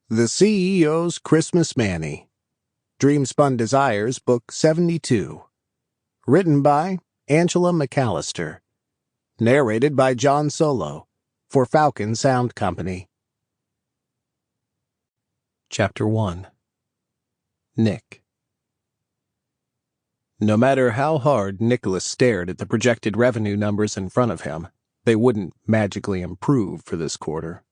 The CEO's Christmas Manny. Dream-Spun Desires, Book 72. Written by Angela McCallister. Narrated by John Solo, for Falcon Sound Company. Chapter 1. Nick. No matter how hard Nicholas stared at the projected revenue numbers in front of him, they wouldn't magically improve for this quarter.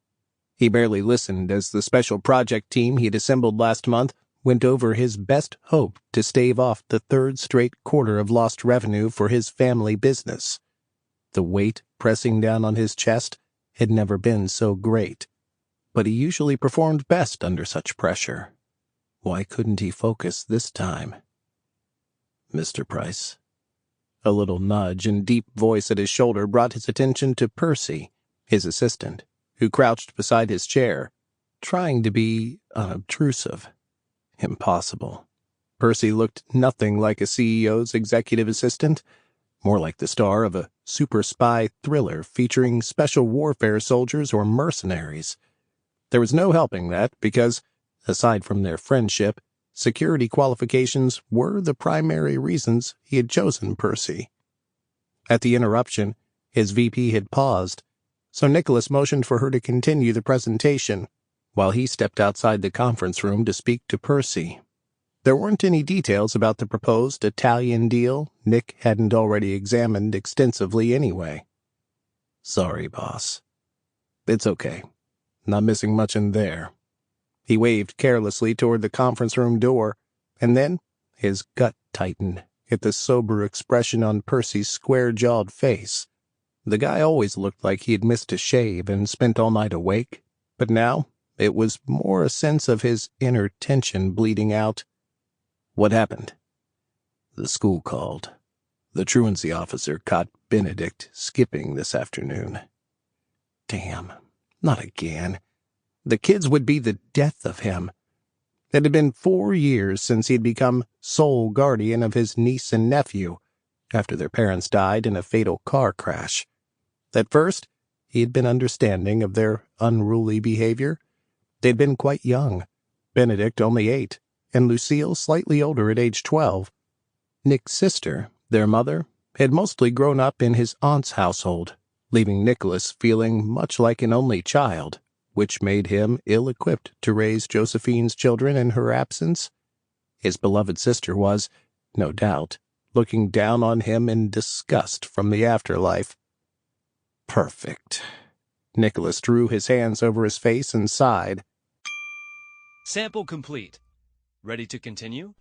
He barely listened as the special project team he'd assembled last month went over his best hope to stave off the third straight quarter of lost revenue for his family business. The weight pressing down on his chest had never been so great, but he usually performed best under such pressure. Why couldn't he focus this time? Mr. Price. A little nudge and deep voice at his shoulder brought his attention to Percy, his assistant, who crouched beside his chair, trying to be unobtrusive. Impossible. Percy looked nothing like a CEO's executive assistant, more like the star of a super spy thriller featuring special warfare soldiers or mercenaries. There was no helping that because, aside from their friendship, security qualifications were the primary reasons he had chosen Percy. At the interruption, his VP had paused, so Nicholas motioned for her to continue the presentation, while he stepped outside the conference room to speak to Percy. There weren't any details about the proposed Italian deal Nick hadn't already examined extensively anyway. Sorry, boss. It's okay. Not missing much in there. He waved carelessly toward the conference room door, and then his gut tightened at the sober expression on Percy's square-jawed face. The guy always looked like he had missed a shave and spent all night awake, but now it was more a sense of his inner tension bleeding out. What happened? The school called. The truancy officer caught Benedict skipping this afternoon. Damn, not again. The kids would be the death of him. It had been 4 years since he'd become sole guardian of his niece and nephew, after their parents died in a fatal car crash. At first, he had been understanding of their unruly behavior. They'd been quite young, Benedict only 8, and Lucille slightly older at age 12. Nick's sister, their mother, had mostly grown up in his aunt's household, leaving Nicholas feeling much like an only child, which made him ill-equipped to raise Josephine's children in her absence. His beloved sister was, no doubt, looking down on him in disgust from the afterlife. Perfect. Nicholas drew his hands over his face and sighed. Sample complete. Ready to continue?